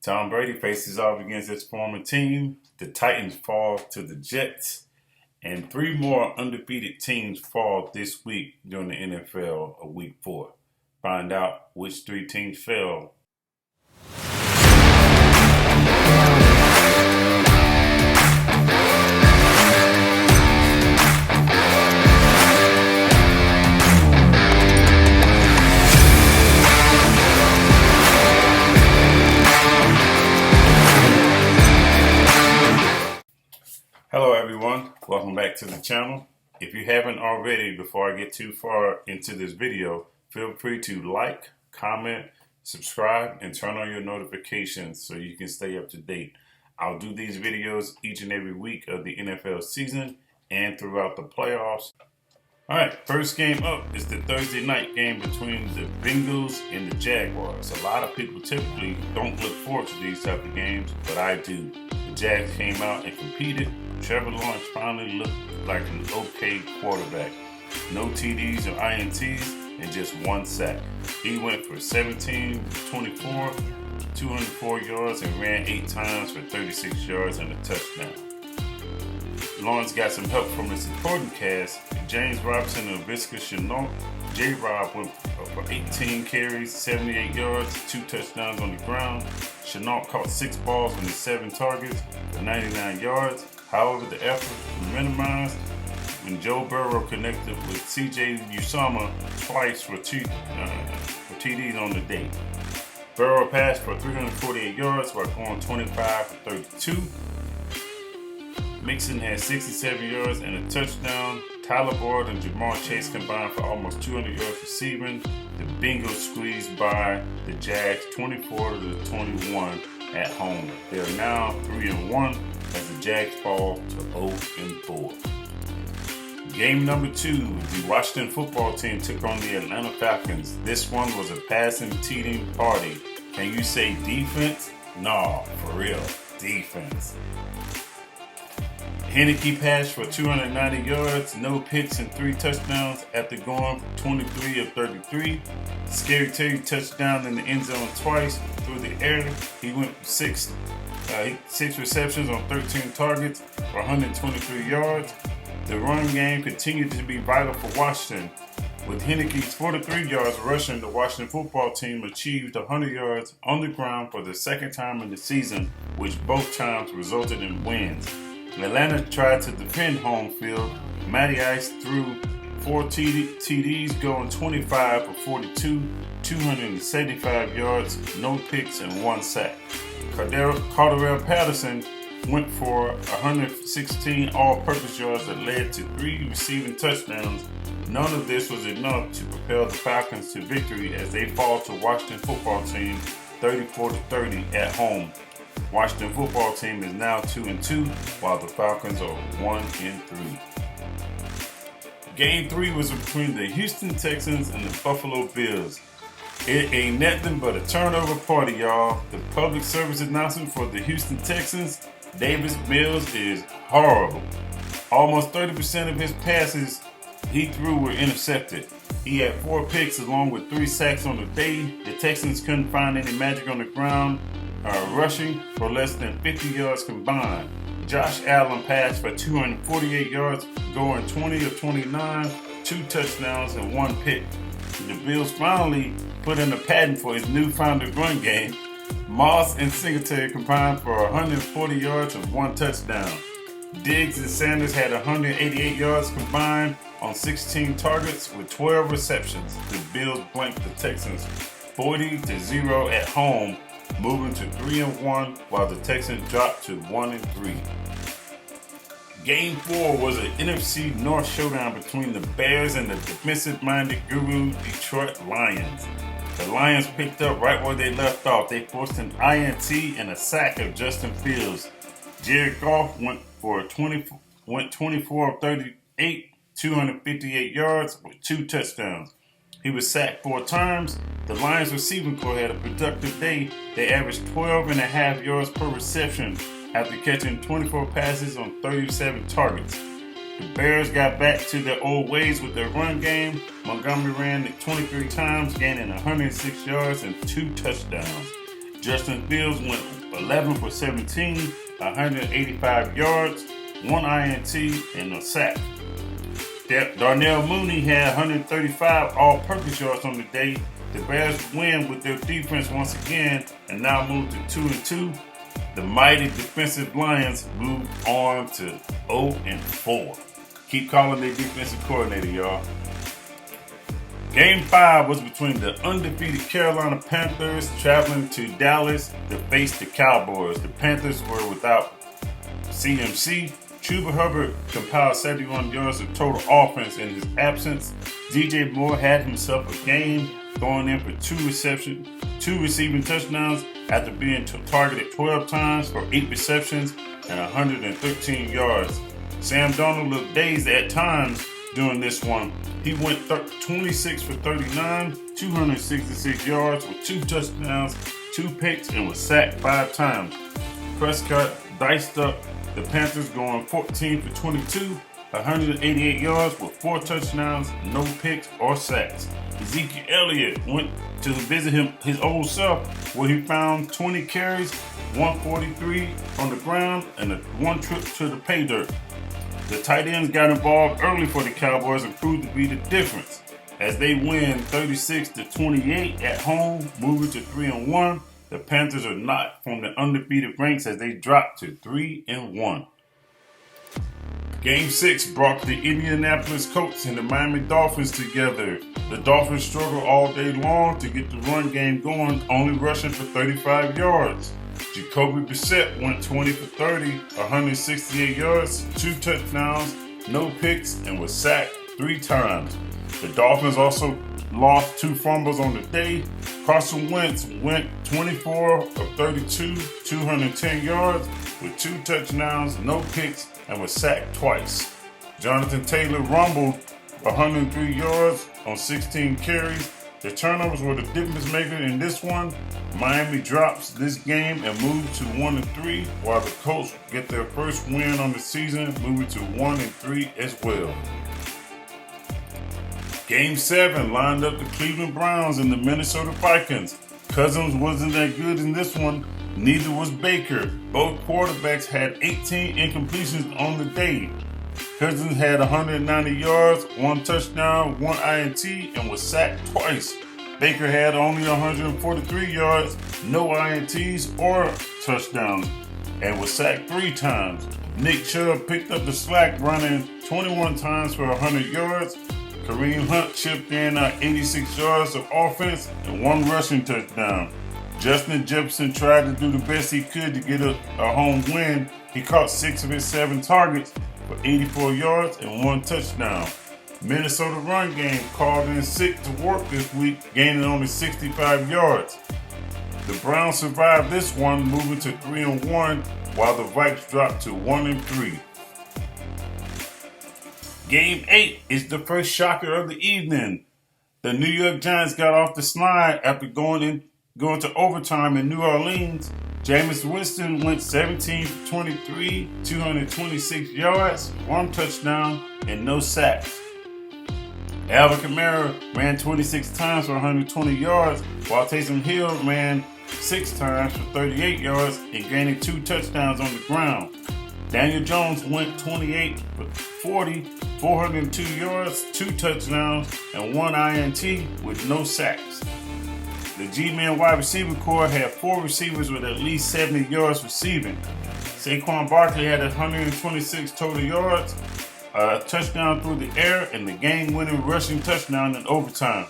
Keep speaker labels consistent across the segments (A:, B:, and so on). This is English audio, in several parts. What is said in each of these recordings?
A: Tom Brady faces off against his former team. The Titans fall to the Jets. And 3 more undefeated teams fall this week during the NFL of Week 4. Find out which 3 teams fell. Hello everyone, welcome back to the channel. If you haven't already, before I get too far into this video, feel free to like, comment, subscribe, and turn on your notifications so you can stay up to date. I'll do these videos each and every week of the NFL season and throughout the playoffs. Alright, first game up is the Thursday night game between the Bengals and the Jaguars. A lot of people typically don't look forward to these type of games, but I do. The Jags came out and competed. Trevor Lawrence finally looked like an okay quarterback. No TDs or INTs and just 1 sack. He went for 17-24, 204 yards and ran 8 times for 36 yards and a touchdown. Lawrence got some help from his supporting cast. James Robinson and Visca Chenault. J-Rob went for 18 carries, 78 yards, 2 touchdowns on the ground. Chenault caught 6 balls on his 7 targets for 99 yards. However, the effort was minimized when Joe Burrow connected with C.J. Uzomah twice for TDs on the day. Burrow passed for 348 yards while going 25 for 32. Mixon had 67 yards and a touchdown. Tyler Boyd and Jamar Chase combined for almost 200 yards receiving. The Bengals squeezed by the Jags 24-21 at home. They are now 3-1 as the Jags fall to 0-4. Game number 2, the Washington football team took on the Atlanta Falcons. This one was a passing team party. Can you say defense? No, for real, defense. Heineke passed for 290 yards, no picks and 3 touchdowns after going for 23 of 33. Scary Terry touchdown in the end zone twice through the air. He went for 6 receptions on 13 targets for 123 yards. The run game continued to be vital for Washington. With Heineke's 43 yards rushing, the Washington football team achieved 100 yards on the ground for the second time in the season, which both times resulted in wins. Atlanta tried to defend home field. Matty Ice threw 4 TDs, going 25 for 42, 275 yards, no picks, and 1 sack. Cardell Patterson went for 116 all-purpose yards that led to 3 receiving touchdowns. None of this was enough to propel the Falcons to victory as they fall to Washington football team 34-30 at home. Washington football team is now 2-2, while the Falcons are 1-3. Game 3 was between the Houston Texans and the Buffalo Bills. It ain't nothing but a turnover party, y'all. The public service announcement for the Houston Texans, Davis Mills, is horrible. Almost 30% of his passes he threw were intercepted. He had 4 picks along with 3 sacks on the day. The Texans couldn't find any magic on the ground, rushing for less than 50 yards combined. Josh Allen passed for 248 yards, going 20 of 29, 2 touchdowns and 1 pick. The Bills finally put in a patent for his newfound run game. Moss and Singletary combined for 140 yards and 1 touchdown. Diggs and Sanders had 188 yards combined on 16 targets with 12 receptions. The Bills blanked the Texans 40-0 at home, moving to 3-1, while the Texans dropped to 1-3. Game 4 was an NFC North showdown between the Bears and the defensive-minded guru Detroit Lions. The Lions picked up right where they left off. They forced an INT and a sack of Justin Fields. Jared Goff went 24 of 38, 258 yards with 2 touchdowns. He was sacked 4 times. The Lions receiving corps had a productive day. They averaged 12.5 yards per reception after catching 24 passes on 37 targets. The Bears got back to their old ways with their run game. Montgomery ran 23 times, gaining 106 yards and 2 touchdowns. Justin Fields went 11 for 17, 185 yards, 1 INT, and a sack. Darnell Mooney had 135 all-purpose yards on the day. The Bears win with their defense once again and now move to 2-2. The mighty defensive Lions move on to 0-4. Keep calling their defensive coordinator, y'all. Game 5 was between the undefeated Carolina Panthers traveling to Dallas to face the Cowboys. The Panthers were without CMC. Chuba Hubbard compiled 71 yards of total offense in his absence. DJ Moore had himself a game, going in for 2 receiving touchdowns after being targeted 12 times for 8 receptions and 113 yards. Sam Darnold looked dazed at times during this one. He went 26 for 39, 266 yards with 2 touchdowns, 2 picks, and was sacked 5 times. Prescott diced up the Panthers, going 14 for 22, 188 yards with 4 touchdowns, no picks or sacks. Ezekiel Elliott went to visit his old self, where he found 20 carries, 143 on the ground, and 1 trip to the pay dirt. The tight ends got involved early for the Cowboys and proved to be the difference, as they win 36-28 at home, moving to 3-1. The Panthers are knocked from the undefeated ranks as they drop to 3-1. Game 6 brought the Indianapolis Colts and the Miami Dolphins together. The Dolphins struggled all day long to get the run game going, only rushing for 35 yards. Jacoby Brissett went 20 for 30, 168 yards, 2 touchdowns, no picks, and was sacked 3 times. The Dolphins also lost 2 fumbles on the day. Carson Wentz went 24 of 32, 210 yards with 2 touchdowns, no picks, and was sacked twice. Jonathan Taylor rumbled 103 yards on 16 carries. The turnovers were the difference maker in this one. Miami drops this game and moves to 1-3, while the Colts get their first win on the season, moving to 1-3 as well. Game 7 lined up the Cleveland Browns and the Minnesota Vikings. Cousins wasn't that good in this one, neither was Baker. Both quarterbacks had 18 incompletions on the day. Cousins had 190 yards, 1 touchdown, 1 INT, and was sacked twice. Baker had only 143 yards, no INTs or touchdowns, and was sacked 3 times. Nick Chubb picked up the slack, running 21 times for 100 yards. Kareem Hunt chipped in 86 yards of offense and 1 rushing touchdown. Justin Jefferson tried to do the best he could to get a home win. He caught 6 of his 7 targets for 84 yards and 1 touchdown. Minnesota run game called in sick to work this week, gaining only 65 yards. The Browns survived this one, moving to 3-1, while the Vikes dropped to 1-3. Game 8 is the first shocker of the evening. The New York Giants got off the slide after going to overtime in New Orleans. Jameis Winston went 17 for 23, 226 yards, 1 touchdown, and no sacks. Alvin Kamara ran 26 times for 120 yards, while Taysom Hill ran 6 times for 38 yards and gaining 2 touchdowns on the ground. Daniel Jones went 28 for 40, 402 yards, 2 touchdowns, and 1 INT with no sacks. The G-Man wide receiver core had 4 receivers with at least 70 yards receiving. Saquon Barkley had 126 total yards, a touchdown through the air, and the game-winning rushing touchdown in overtime.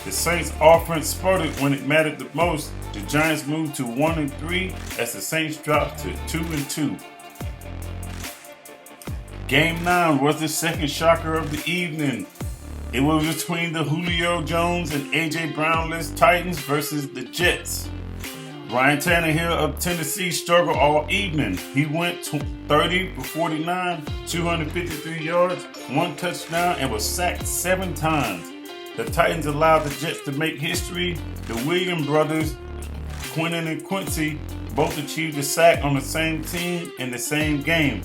A: The Saints' offense sputtered when it mattered the most. The Giants moved to 1-3 as the Saints dropped to 2-2. Game 9 was the second shocker of the evening. It was between the Julio Jones and A.J. Brown-less Titans versus the Jets. Ryan Tannehill of Tennessee struggled all evening. He went 30 for 49, 253 yards, 1 touchdown, and was sacked 7 times. The Titans allowed the Jets to make history. The Williams brothers, Quentin and Quincy, both achieved a sack on the same team in the same game.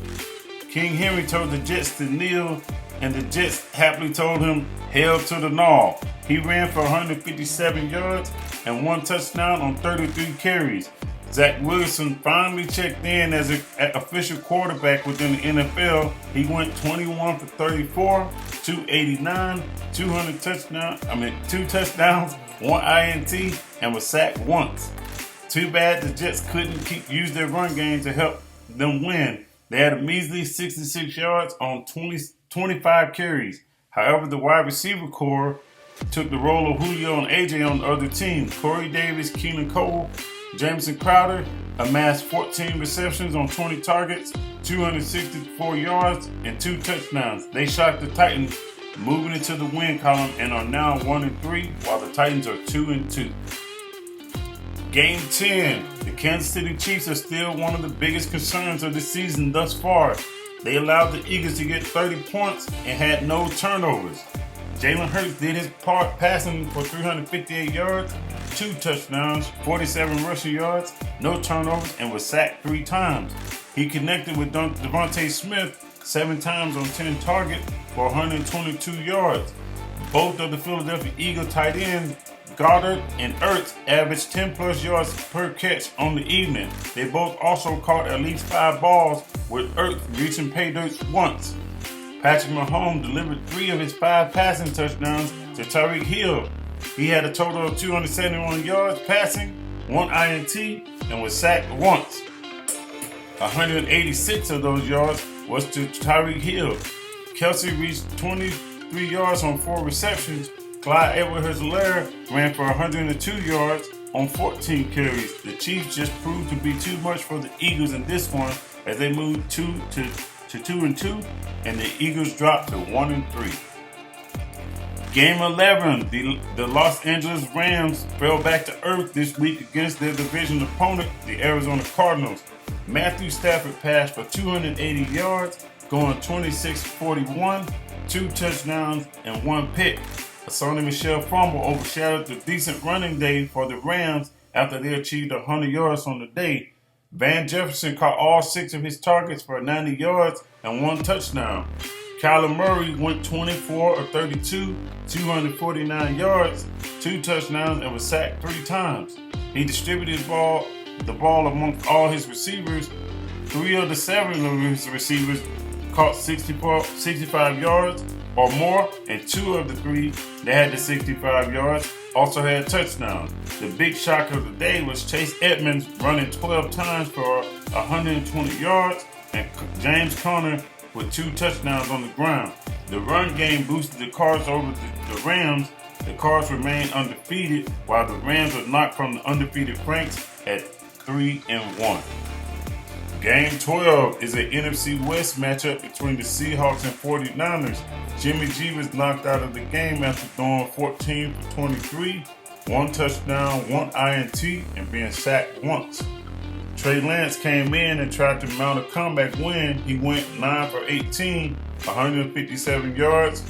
A: King Henry told the Jets to kneel, and the Jets happily told him, "Hail to the gnaw." He ran for 157 yards, and 1 touchdown on 33 carries. Zach Wilson finally checked in as an official quarterback within the NFL. He went 21 for 34, 289, 2 touchdowns, 1 INT, and was sacked once. Too bad the Jets couldn't use their run game to help them win. They had a measly 66 yards on 25 carries. However, the wide receiver core took the role of Julio and AJ on the other team. Corey Davis, Keenan Cole, Jamison Crowder amassed 14 receptions on 20 targets, 264 yards, and 2 touchdowns. They shocked the Titans, moving into the win column, and are now 1-3, while the Titans are 2-2. Game 10. The Kansas City Chiefs are still one of the biggest concerns of the season thus far. They allowed the Eagles to get 30 points and had no turnovers. Jalen Hurts did his part, passing for 358 yards, 2 touchdowns, 47 rushing yards, no turnovers, and was sacked 3 times. He connected with Devontae Smith 7 times on 10 targets for 122 yards. Both of the Philadelphia Eagles tight ends, Goddard and Ertz, averaged 10-plus yards per catch on the evening. They both also caught at least 5 balls, with Ertz reaching pay dirt once. Patrick Mahomes delivered 3 of his 5 passing touchdowns to Tyreek Hill. He had a total of 271 yards passing, 1 INT, and was sacked once. 186 of those yards was to Tyreek Hill. Kelsey reached 23 yards on 4 receptions. Clyde Edwards-Helaire ran for 102 yards on 14 carries. The Chiefs just proved to be too much for the Eagles in this one, as they moved 2-2, and the Eagles dropped to 1-3. Game 11, the Los Angeles Rams fell back to earth this week against their division opponent, the Arizona Cardinals. Matthew Stafford passed for 280 yards, going 26-41, 2 touchdowns, and 1 pick. A Sony Michel fumble overshadowed the decent running day for the Rams after they achieved 100 yards on the day. Van Jefferson caught all 6 of his targets for 90 yards and 1 touchdown. Kyler Murray went 24 of 32, 249 yards, 2 touchdowns, and was sacked 3 times. He distributed the ball amongst all his receivers. 3 of the 7 of his receivers caught 65 yards or more, and 2 of the 3 that had the 65 yards also had touchdowns. The big shock of the day was Chase Edmonds running 12 times for 120 yards, and James Conner with 2 touchdowns on the ground. The run game boosted the Cards over the Rams. The Cards remained undefeated, while the Rams were knocked from the undefeated Franks at 3-1. Game 12 is an NFC West matchup between the Seahawks and 49ers. Jimmy G was knocked out of the game after throwing 14 for 23, 1 touchdown, 1 INT, and being sacked once. Trey Lance came in and tried to mount a comeback win. He went 9 for 18, 157 yards,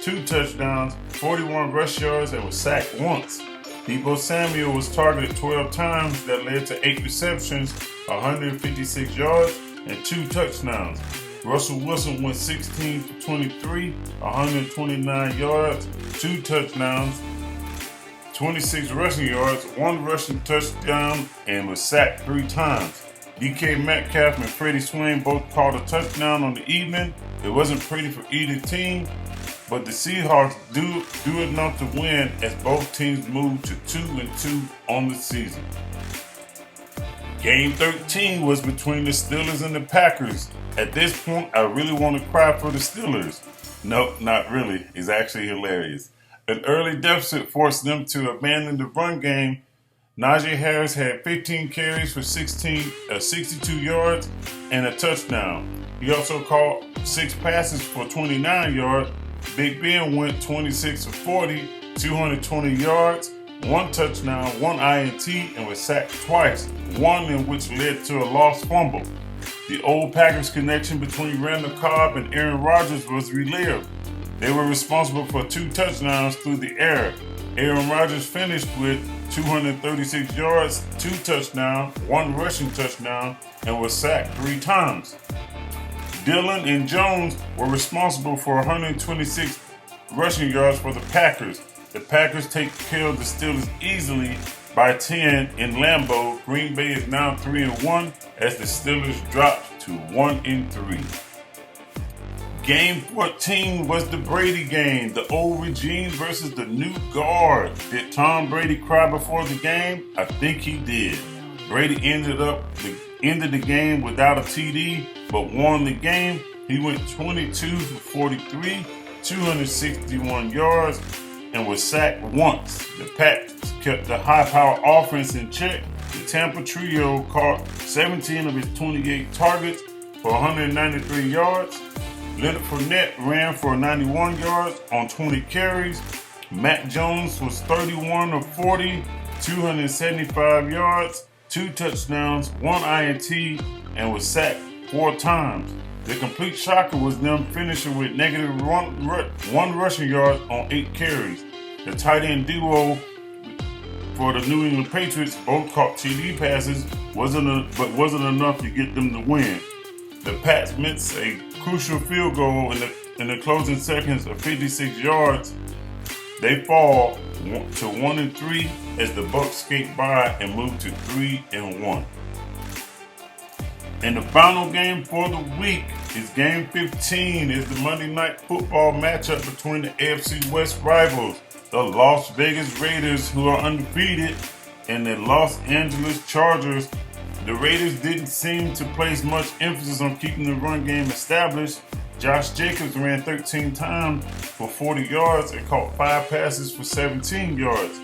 A: 2 touchdowns, 41 rush yards, and was sacked once. Deebo Samuel was targeted 12 times. That led to 8 receptions, 156 yards, and 2 touchdowns. Russell Wilson went 16 for 23, 129 yards, 2 touchdowns, 26 rushing yards, 1 rushing touchdown, and was sacked 3 times. DK Metcalf and Freddie Swain both caught a touchdown on the evening. It wasn't pretty for either team, but the Seahawks do enough to win as both teams moved to 2-2 on the season. Game 13 was between the Steelers and the Packers. At this point, I really want to cry for the Steelers. No, not really. It's actually hilarious. An early deficit forced them to abandon the run game. Najee Harris had 15 carries for 62 yards and a touchdown. He also caught 6 passes for 29 yards. Big Ben went 26 for 40, 220 yards, 1 touchdown, 1 INT, and was sacked twice, one in which led to a lost fumble. The old Packers connection between Randall Cobb and Aaron Rodgers was relived. They were responsible for 2 touchdowns through the air. Aaron Rodgers finished with 236 yards, 2 touchdowns, 1 rushing touchdown, and was sacked 3 times. Dillon and Jones were responsible for 126 rushing yards for the Packers. The Packers take care of the Steelers easily by 10 in Lambeau. Green Bay is now 3-1 as the Steelers drop to 1-3. Game 14 was the Brady game, the old regime versus the new guard. Did Tom Brady cry before the game? I think he did. Brady ended the game without a TD, but won the game. He went 22 for 43, 261 yards, and was sacked once. The Pats kept the high-power offense in check. The Tampa trio caught 17 of his 28 targets for 193 yards. Leonard Fournette ran for 91 yards on 20 carries. Matt Jones was 31 of 40, 275 yards, 2 touchdowns, 1 INT, and was sacked 4 times. The complete shocker was them finishing with negative one rushing yards on 8 carries. The tight end duo for the New England Patriots both caught TD passes, but wasn't enough to get them to win. The Pats missed a crucial field goal in the closing seconds of 56 yards. They fall to 1-3 as the Bucs skate by and move to 3-1. And the final game for the week is Game 15. Is the Monday Night Football matchup between the AFC West rivals, the Las Vegas Raiders, who are undefeated, and the Los Angeles Chargers. The Raiders didn't seem to place much emphasis on keeping the run game established. Josh Jacobs ran 13 times for 40 yards and caught 5 passes for 17 yards.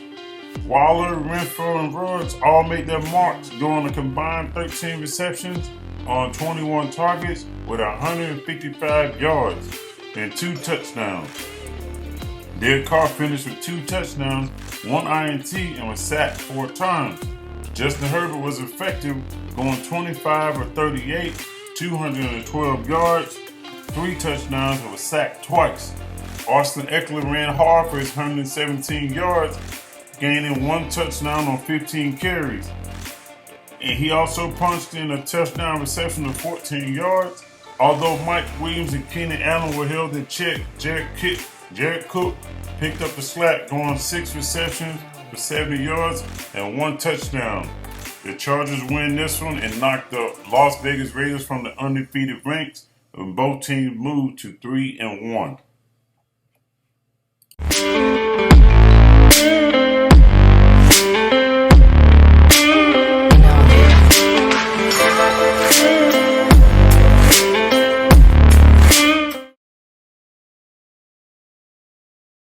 A: Waller, Renfro, and Ruggs all made their marks, going a combined 13 receptions on 21 targets with 155 yards and 2 touchdowns. Derek Carr finished with 2 touchdowns, 1 INT, and was sacked 4 times. Justin Herbert was effective, going 25 or 38, 212 yards, 3 touchdowns, and was sacked twice. Austin Eckler ran hard for his 117 yards, gaining 1 touchdown on 15 carries. And he also punched in a touchdown reception of 14 yards. Although Mike Williams and Keenan Allen were held in check, Jared Cook picked up the slack, going 6 receptions for 70 yards and 1 touchdown. The Chargers win this one and knocked the Las Vegas Raiders from the undefeated ranks, and both teams moved to 3-1.